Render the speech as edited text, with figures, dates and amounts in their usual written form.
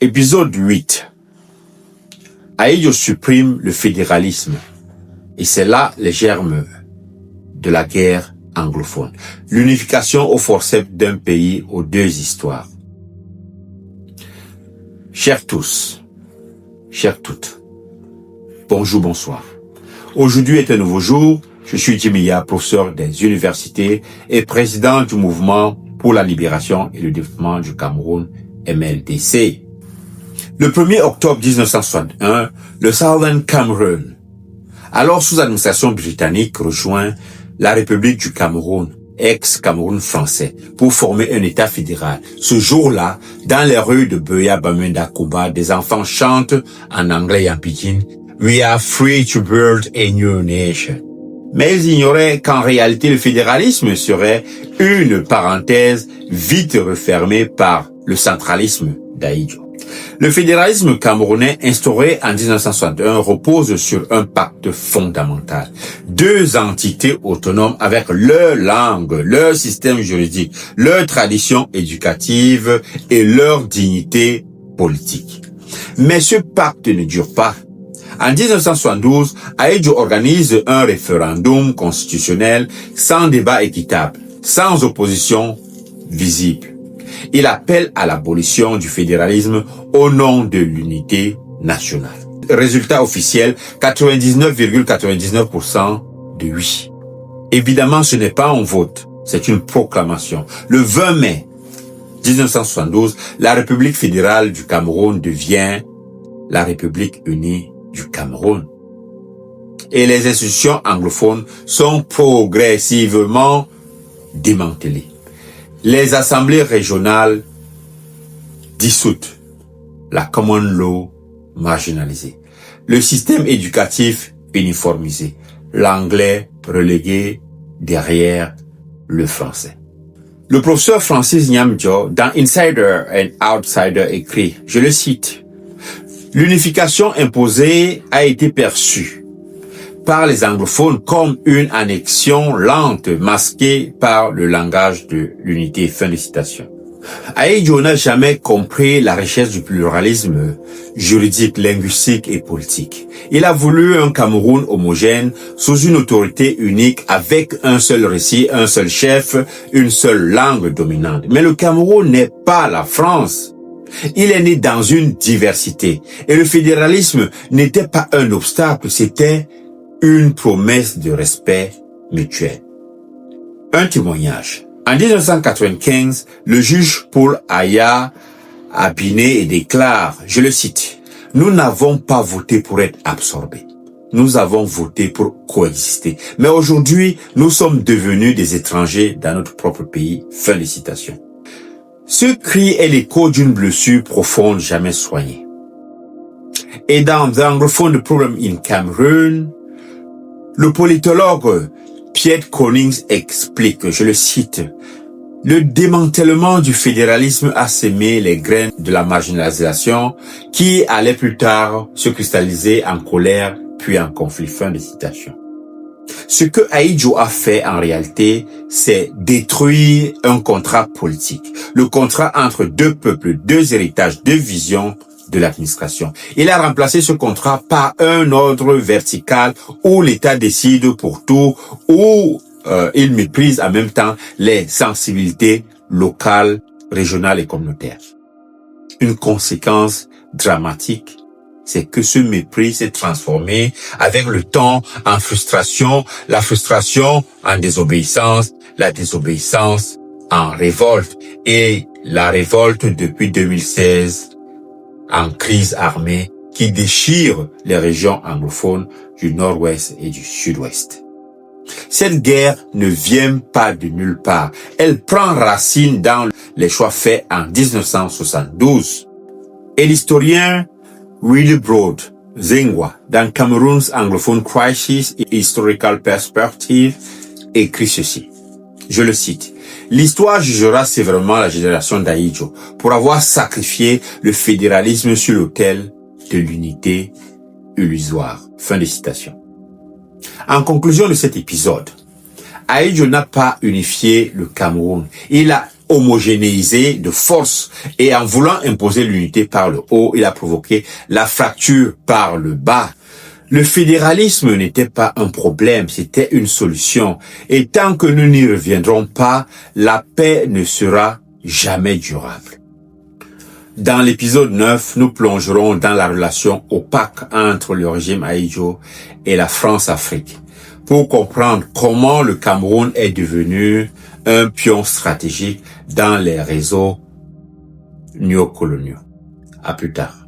Épisode 8. Ahidjo supprime le fédéralisme. Et c'est là les germes de la guerre anglophone. L'unification au forceps d'un pays aux deux histoires. Chers tous, chères toutes, bonjour, bonsoir. Aujourd'hui est un nouveau jour. Je suis Jimiya, professeur des universités et président du mouvement pour la libération et le développement du Cameroun, MLDC. Le 1er octobre 1961, le Southern Cameroon, alors sous administration britannique, rejoint la République du Cameroun, ex-Cameroun français, pour former un État fédéral. Ce jour-là, dans les rues de Buea, Bamenda, Kuba, des enfants chantent en anglais et en pidgin « We are free to build a new nation ». Mais ils ignoraient qu'en réalité le fédéralisme serait une parenthèse vite refermée par le centralisme d'Ahidjo. Le fédéralisme camerounais instauré en 1961 repose sur un pacte fondamental. Deux entités autonomes avec leur langue, leur système juridique, leur tradition éducative et leur dignité politique. Mais ce pacte ne dure pas. En 1972, Ahidjo organise un référendum constitutionnel sans débat équitable, sans opposition visible. Il appelle à l'abolition du fédéralisme au nom de l'unité nationale. Résultat officiel, 99,99% de oui. Évidemment, ce n'est pas un vote, c'est une proclamation. Le 20 mai 1972, la République fédérale du Cameroun devient la République unie du Cameroun. Et les institutions anglophones sont progressivement démantelées. Les assemblées régionales dissoutes, la common law marginalisée, le système éducatif uniformisé, l'anglais relégué derrière le français. Le professeur Francis Nyamjo, dans Insider and Outsider, écrit, je le cite, « L'unification imposée a été perçue par les anglophones comme une annexion lente masquée par le langage de l'unité. » Fin de citation. Ahidjo n'a jamais compris la richesse du pluralisme juridique, linguistique et politique. Il a voulu un Cameroun homogène sous une autorité unique avec un seul récit, un seul chef, une seule langue dominante. Mais le Cameroun n'est pas la France. Il est né dans une diversité. Et le fédéralisme n'était pas un obstacle, c'était une promesse de respect mutuel. Un témoignage. En 1995, le juge Paul Aya Abiné déclare, je le cite, « Nous n'avons pas voté pour être absorbés. Nous avons voté pour coexister. Mais aujourd'hui, nous sommes devenus des étrangers dans notre propre pays. » Fin de citation. Ce cri est l'écho d'une blessure profonde jamais soignée. Et dans The Anglophone Problem in Cameroon, le politologue Piet Konings explique, je le cite, « Le démantèlement du fédéralisme a sémé les graines de la marginalisation qui allait plus tard se cristalliser en colère puis en conflit. » Fin de citation. Ce que Ahidjo a fait en réalité, c'est détruire un contrat politique. Le contrat entre deux peuples, deux héritages, deux visions de l'administration. Il a remplacé ce contrat par un ordre vertical où l'État décide pour tout, où il méprise en même temps les sensibilités locales, régionales et communautaires. Une conséquence dramatique, c'est que ce mépris s'est transformé avec le temps en frustration, la frustration en désobéissance, la désobéissance en révolte et la révolte depuis 2016 en crise armée qui déchire les régions anglophones du nord-ouest et du sud-ouest. Cette guerre ne vient pas de nulle part. Elle prend racine dans les choix faits en 1972. Et l'historien Willibrod Zengwa, dans Cameroon's Anglophone Crisis and Historical Perspective, écrit ceci. Je le cite. « L'histoire jugera sévèrement la génération d'Ahidjo pour avoir sacrifié le fédéralisme sur l'autel de l'unité illusoire. » Fin de citation. En conclusion de cet épisode, Ahidjo n'a pas unifié le Cameroun. Il a homogénéisé de force et en voulant imposer l'unité par le haut, il a provoqué la fracture par le bas. Le fédéralisme n'était pas un problème, c'était une solution. Et tant que nous n'y reviendrons pas, la paix ne sera jamais durable. Dans l'épisode 9, nous plongerons dans la relation opaque entre le régime Ahidjo et la France-Afrique pour comprendre comment le Cameroun est devenu un pion stratégique dans les réseaux néocoloniaux. À plus tard.